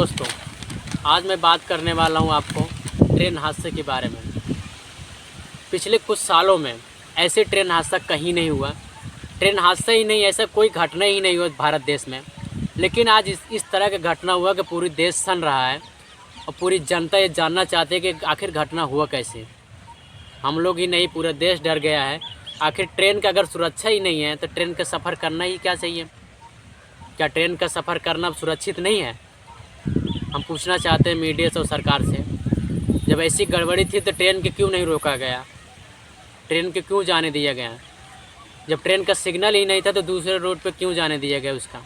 दोस्तों, आज मैं बात करने वाला हूं आपको ट्रेन हादसे के बारे में। पिछले कुछ सालों में ऐसे ट्रेन हादसा कहीं नहीं हुआ। ट्रेन हादसा ही नहीं, ऐसा कोई घटना ही नहीं हुआ भारत देश में। लेकिन आज इस तरह का घटना हुआ कि पूरी देश सन रहा है और पूरी जनता ये जानना चाहती है कि आखिर घटना हुआ कैसे। हम लोग ही नहीं, पूरा देश डर गया है। आखिर ट्रेन का अगर सुरक्षा ही नहीं है तो ट्रेन का सफ़र करना ही क्या चाहिए? क्या ट्रेन का सफ़र करना सुरक्षित नहीं है? हम पूछना चाहते हैं मीडिया से और सरकार से, जब ऐसी गड़बड़ी थी तो ट्रेन के क्यों नहीं रोका गया? ट्रेन के क्यों जाने दिया गया? जब ट्रेन का सिग्नल ही नहीं था तो दूसरे रूट पे क्यों जाने दिया गया उसका?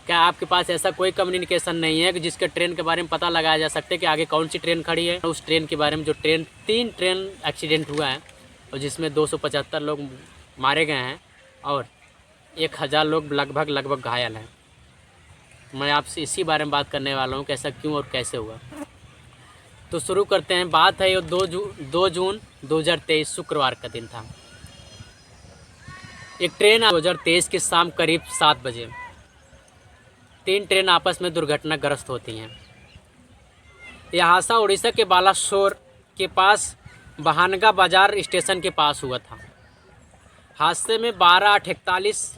क्या आपके पास ऐसा कोई कम्युनिकेशन नहीं है कि जिसके ट्रेन के बारे में पता लगाया जा सकते कि आगे कौन सी ट्रेन खड़ी है? उस ट्रेन के बारे में जो तीन ट्रेन एक्सीडेंट हुआ है और जिसमें 275 लोग मारे गए हैं और 1000 लोग लगभग घायल हैं। मैं आपसे इसी बारे में बात करने वाला हूँ कि ऐसा क्यों और कैसे हुआ। तो शुरू करते हैं। बात है ये 2 जून 2023 शुक्रवार का दिन था। एक ट्रेन 2023 की शाम करीब 7 बजे 3 ट्रेन आपस में दुर्घटनाग्रस्त होती हैं। यह हादसा उड़ीसा के बालासोर के पास बहानगा बाजार स्टेशन के पास हुआ था। हादसे में 12/8/41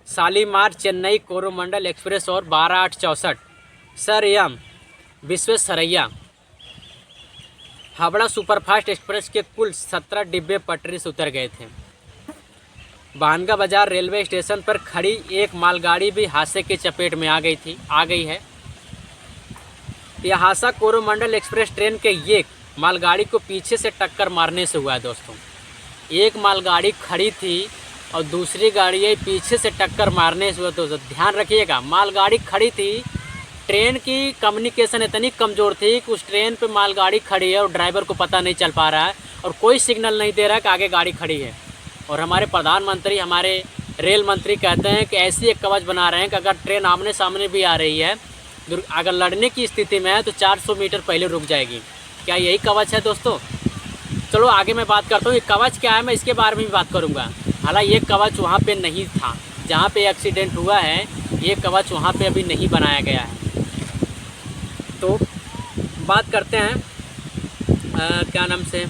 शालीमार चेन्नई कोरोमंडल एक्सप्रेस और 12/8/64 sir M Visvesvaraya Howrah superfast express के कुल 17 डिब्बे पटरी से उतर गए थे। बहानगा बाजार रेलवे स्टेशन पर खड़ी एक मालगाड़ी भी हादसे की चपेट में आ गई है। यह हादसा कोरोमंडल एक्सप्रेस ट्रेन के एक मालगाड़ी को पीछे से टक्कर मारने से हुआ है। दोस्तों, एक मालगाड़ी खड़ी थी और दूसरी गाड़ी पीछे से टक्कर मारने से हुआ। दोस्तों ध्यान रखिएगा, मालगाड़ी खड़ी थी। ट्रेन की कम्युनिकेशन इतनी कमज़ोर थी कि उस ट्रेन पे मालगाड़ी खड़ी है और ड्राइवर को पता नहीं चल पा रहा है और कोई सिग्नल नहीं दे रहा है कि आगे गाड़ी खड़ी है। और हमारे प्रधानमंत्री, हमारे रेल मंत्री कहते हैं कि ऐसी एक कवच बना रहे हैं कि अगर ट्रेन आमने सामने भी आ रही है, अगर लड़ने की स्थिति में है तो 400 मीटर पहले रुक जाएगी। क्या यही कवच है दोस्तों? चलो आगे मैं बात करता हूँ ये कवच क्या है, मैं इसके बारे में भी बात करूँगा। हालांकि ये कवच वहाँ पे नहीं था जहाँ पे एक्सीडेंट हुआ है। ये कवच वहाँ पे अभी नहीं बनाया गया है। तो बात करते हैं क्या नाम से,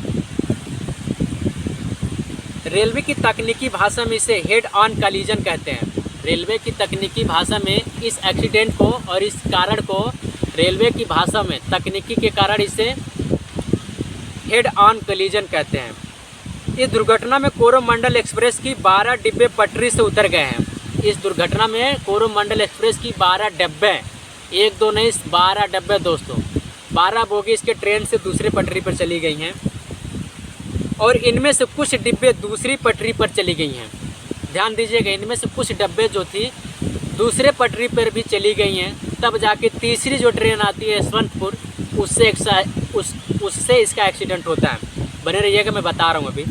रेलवे की तकनीकी भाषा में इसे हेड ऑन कॉलिजन कहते हैं। रेलवे की तकनीकी भाषा में इस एक्सीडेंट को और इस कारण को रेलवे की भाषा में तकनीकी के कारण इसे हेड ऑन कॉलिजन कहते हैं। इस दुर्घटना में कोरोमंडल एक्सप्रेस की 12 डिब्बे पटरी से उतर गए हैं। इस दुर्घटना में कोरोमंडल एक्सप्रेस की 12 डिब्बे, 1-2 नहीं 12 डिब्बे दोस्तों, 12 बोगी इसके ट्रेन से दूसरी पटरी पर चली गई हैं और इनमें से कुछ डिब्बे दूसरी पटरी पर चली गई हैं। ध्यान दीजिएगा, इनमें से कुछ डिब्बे जो थी दूसरे पटरी पर भी चली गई हैं। तब जाके तीसरी जो ट्रेन आती है यशवंतपुर, उससे इसका एक्सीडेंट होता है। बने रहिएगा, मैं बता रहा हूँ अभी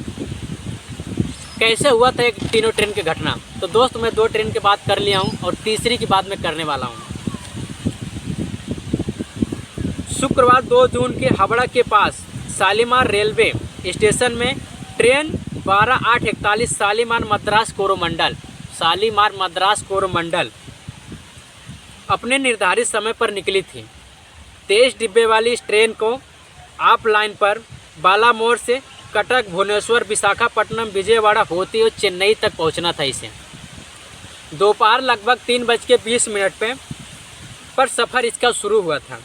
कैसे हुआ था एक तीनों ट्रेन की घटना। तो दोस्त मैं 2 ट्रेन की बात कर लिया हूँ और तीसरी की बात मैं करने वाला हूँ। शुक्रवार 2 जून के हावड़ा के पास शालीमार रेलवे स्टेशन में ट्रेन 12/8/41 शालीमार मद्रास कोरोमंडल अपने निर्धारित समय पर निकली थी। 23 डिब्बे वाली इस ट्रेन को आप लाइन पर बालामोर से कटक, भुवनेश्वर, विशाखापट्टनम, विजयवाड़ा होती हुई चेन्नई तक पहुंचना था। इसे दोपहर लगभग 3:20 पर सफ़र इसका शुरू हुआ था।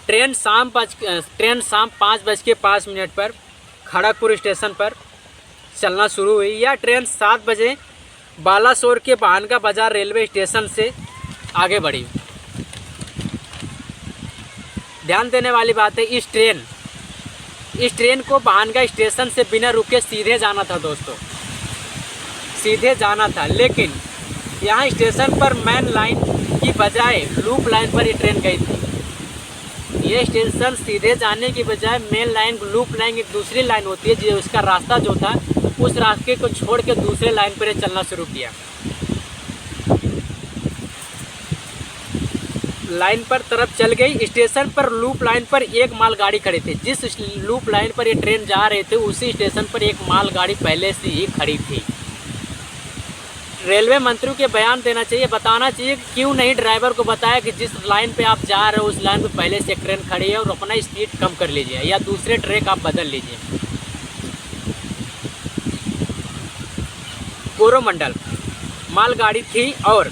ट्रेन शाम 5:05 पर खड़गपुर स्टेशन पर चलना शुरू हुई। यह ट्रेन 7 बजे बालासोर के बहानगा बाजार रेलवे स्टेशन से आगे बढ़ी। ध्यान देने वाली बात है, इस ट्रेन को बहानगा स्टेशन से बिना रुके सीधे जाना था दोस्तों, सीधे जाना था। लेकिन यहाँ स्टेशन पर मेन लाइन की बजाय लूप लाइन पर ये ट्रेन गई थी। ये स्टेशन सीधे जाने की बजाय मेन लाइन, लूप लाइन एक दूसरी लाइन होती है, जो उसका रास्ता जो था उस रास्ते को छोड़ के दूसरे लाइन पर चलना शुरू किया। लाइन पर तरफ चल गई। स्टेशन पर लूप लाइन पर एक मालगाड़ी खड़ी थी। जिस लूप लाइन पर ये ट्रेन जा रहे थे उसी स्टेशन पर एक मालगाड़ी पहले से ही खड़ी थी। रेलवे मंत्री के बयान देना चाहिए, बताना चाहिए कि क्यों नहीं ड्राइवर को बताया कि जिस लाइन पे आप जा रहे हो उस लाइन पे पहले से एक ट्रेन खड़ी है और अपना स्पीड कम कर लीजिए या दूसरे ट्रैक आप बदल लीजिए। कोरोमंडल मालगाड़ी थी और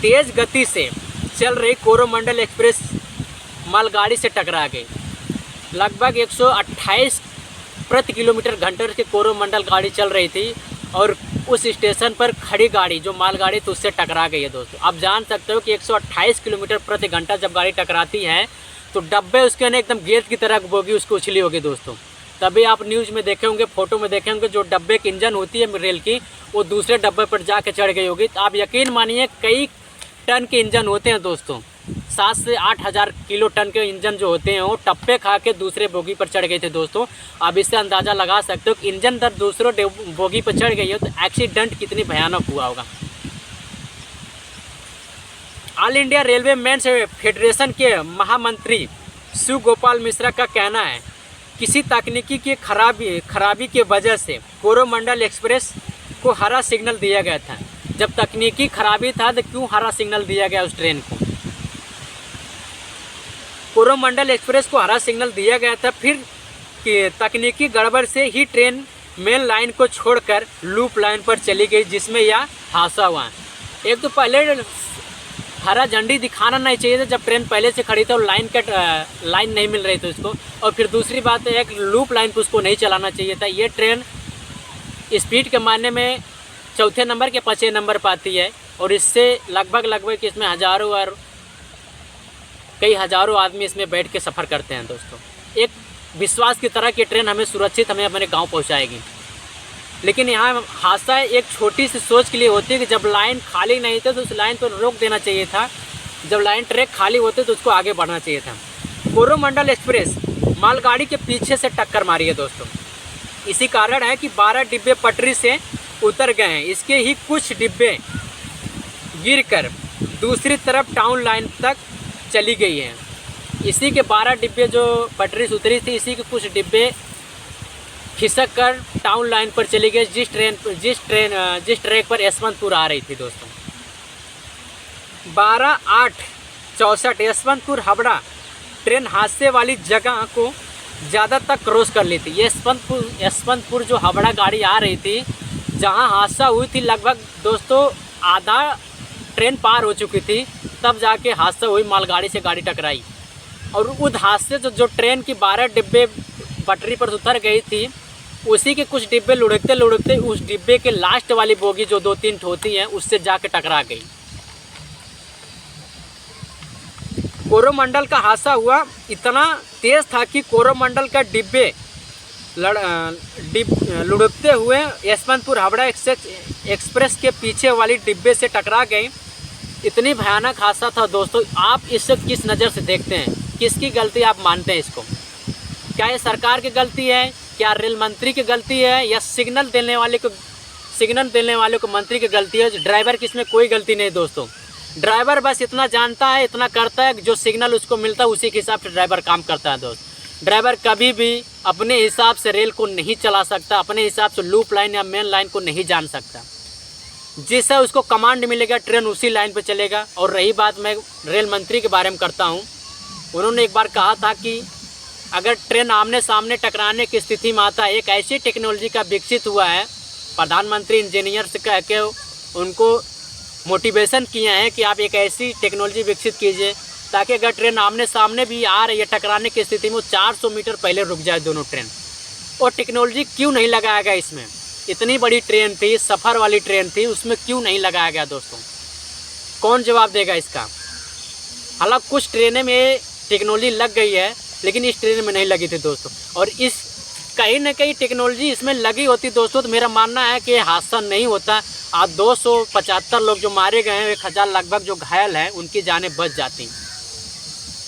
तेज़ गति से चल रही कोरोमंडल एक्सप्रेस मालगाड़ी से टकरा गई। लगभग 128 प्रति किलोमीटर घंटे की कोरोमंडल गाड़ी चल रही थी और उस स्टेशन पर खड़ी गाड़ी जो मालगाड़ी थी उससे टकरा गई है दोस्तों। आप जान सकते हो कि 128 किलोमीटर प्रति घंटा जब गाड़ी टकराती है तो डब्बे उसके ना एकदम गेंद की तरह बोगी उसको उछली होगी दोस्तों। तभी आप न्यूज़ में देखे होंगे, फोटो में देखे होंगे, जो डब्बे की इंजन होती है रेल की वो दूसरे डब्बे पर जाके चढ़ गई होगी। तो आप यकीन मानिए कई टन के इंजन होते हैं दोस्तों, 7 से 8 हज़ार किलो टन के इंजन जो होते हैं वो टप्पे खा के दूसरे बोगी पर चढ़ गए थे दोस्तों। आप इससे अंदाज़ा लगा सकते हो कि इंजन दर दूसरों बोगी पर चढ़ गई हो तो एक्सीडेंट कितनी भयानक हुआ होगा। All India railwaymen's federation के महामंत्री शिव गोपाल मिश्रा का कहना है किसी तकनीकी की खराबी के वजह से कोरोमंडल एक्सप्रेस को हरा सिग्नल दिया गया था। जब तकनीकी खराबी था तो क्यों हरा सिग्नल दिया गया उस ट्रेन को? कोरोमंडल एक्सप्रेस को हरा सिग्नल दिया गया था, फिर तकनीकी गड़बड़ से ही ट्रेन मेन लाइन को छोड़कर लूप लाइन पर चली गई जिसमें यह हादसा हुआ। एक तो पहले हरा झंडी दिखाना नहीं चाहिए था जब ट्रेन पहले से खड़ी थी और लाइन नहीं मिल रही थी उसको, और फिर दूसरी बात है एक लूप लाइन पर उसको नहीं चलाना चाहिए था। ये ट्रेन स्पीड के मायने में चौथे नंबर के 5वें नंबर पर आती है और इससे लगभग इसमें हज़ारों और कई हज़ारों आदमी इसमें बैठ के सफ़र करते हैं दोस्तों। एक विश्वास की तरह कि ट्रेन हमें सुरक्षित हमें अपने गांव पहुंचाएगी। लेकिन यहाँ हादसा एक छोटी सी सोच के लिए होती है कि जब लाइन खाली नहीं थी तो उस लाइन पर रोक देना चाहिए था, जब लाइन ट्रैक खाली होते तो उसको आगे बढ़ना चाहिए था। कोरोमंडल एक्सप्रेस मालगाड़ी के पीछे से टक्कर मारी है दोस्तों। इसी कारण है कि 12 डिब्बे पटरी से उतर गए हैं। इसके ही कुछ डिब्बे गिरकर दूसरी तरफ टाउन लाइन तक चली गई है। इसी के 12 डिब्बे जो पटरी से उतरी थी, इसी के कुछ डिब्बे खिसक कर टाउन लाइन पर चली गई जिस ट्रैक पर यशवंतपुर आ रही थी दोस्तों। 12/8/64 यशवंतपुर हावड़ा ट्रेन हादसे वाली जगह को ज़्यादा तक क्रॉस कर ली थी। यशवंतपुर जो हावड़ा गाड़ी आ रही थी जहां हादसा हुई थी, लगभग दोस्तों आधा ट्रेन पार हो चुकी थी तब जाके हादसा हुई, मालगाड़ी से गाड़ी टकराई। और उस हादसे से जो ट्रेन की 12 डिब्बे पटरी पर उतर गई थी उसी के कुछ डिब्बे लुढ़कते उस डिब्बे के लास्ट वाली बोगी जो 2-3 होती है उससे जाके टकरा गई। कोरोमंडल का हादसा हुआ इतना तेज़ था कि कोरोमंडल का डिब्बे लुढ़कते हुए यशवंतपुर हावड़ा एक्सप्रेस के पीछे वाली डिब्बे से टकरा गई। इतनी भयानक हादसा था दोस्तों। आप इसे किस नज़र से देखते हैं, किसकी गलती आप मानते हैं इसको? क्या ये सरकार की गलती है, क्या रेल मंत्री की गलती है, या सिग्नल देने वाले को मंत्री की गलती है? ड्राइवर की इसमें कोई गलती नहीं दोस्तों। ड्राइवर बस इतना जानता है, इतना करता है, जो सिग्नल उसको मिलता है उसी के हिसाब से ड्राइवर काम करता है दोस्त। ड्राइवर कभी भी अपने हिसाब से रेल को नहीं चला सकता, अपने हिसाब से लूप लाइन या मेन लाइन को नहीं जान सकता। जिससे उसको कमांड मिलेगा ट्रेन उसी लाइन पर चलेगा। और रही बात मैं रेल मंत्री के बारे में करता हूँ, उन्होंने एक बार कहा था कि अगर ट्रेन आमने सामने टकराने की स्थिति में आता है, एक ऐसी टेक्नोलॉजी का विकसित हुआ है, प्रधानमंत्री इंजीनियर से कह के उनको मोटिवेशन किए हैं कि आप एक ऐसी टेक्नोलॉजी विकसित कीजिए ताकि अगर ट्रेन आमने सामने भी आ रही है टकराने की स्थिति में 400 मीटर पहले रुक जाए दोनों ट्रेन। और टेक्नोलॉजी क्यों नहीं लगाया गया इसमें? इतनी बड़ी ट्रेन थी, सफ़र वाली ट्रेन थी, उसमें क्यों नहीं लगाया गया दोस्तों? कौन जवाब देगा इसका? हालांकि कुछ ट्रेनें में टेक्नोलॉजी लग गई है लेकिन इस ट्रेन में नहीं लगी थी दोस्तों। और इस कहीं ना कहीं टेक्नोलॉजी इसमें लगी होती दोस्तों तो मेरा मानना है कि हादसा नहीं होता। आज 275 लोग जो मारे गए हैं, 1000 लगभग जो घायल हैं, उनकी जानें बच जाती।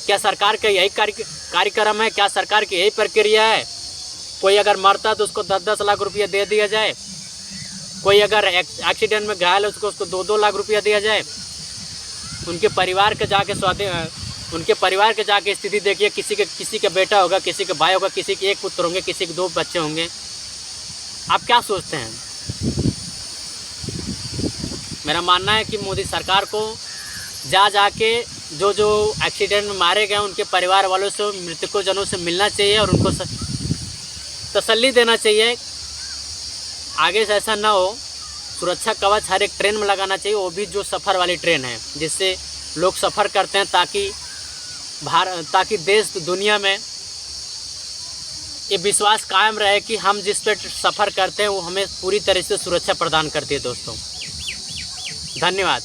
क्या सरकार का यही कार्यक्रम है? क्या सरकार की यही प्रक्रिया है? कोई अगर मरता है तो उसको 10-10 लाख रुपया दे दिया जाए, कोई अगर एक्सीडेंट में घायल है उसको 2-2 लाख रुपया दिया जाए। उनके परिवार के जाके स्थिति देखिए, किसी का बेटा होगा, किसी का भाई होगा, किसी के 1 पुत्र होंगे, किसी के 2 बच्चे होंगे। आप क्या सोचते हैं? मेरा मानना है कि मोदी सरकार को जाके जो जो एक्सीडेंट में मारे गए उनके परिवार वालों से, मृतकों जनों से मिलना चाहिए और उनको तसल्ली देना चाहिए। आगे से ऐसा ना हो, सुरक्षा कवच हर एक ट्रेन में लगाना चाहिए, वो भी जो सफ़र वाली ट्रेन है, जिससे लोग सफ़र करते हैं, ताकि देश दुनिया में ये विश्वास कायम रहे कि हम जिस पे सफ़र करते हैं वो हमें पूरी तरह से सुरक्षा प्रदान करती है। दोस्तों धन्यवाद।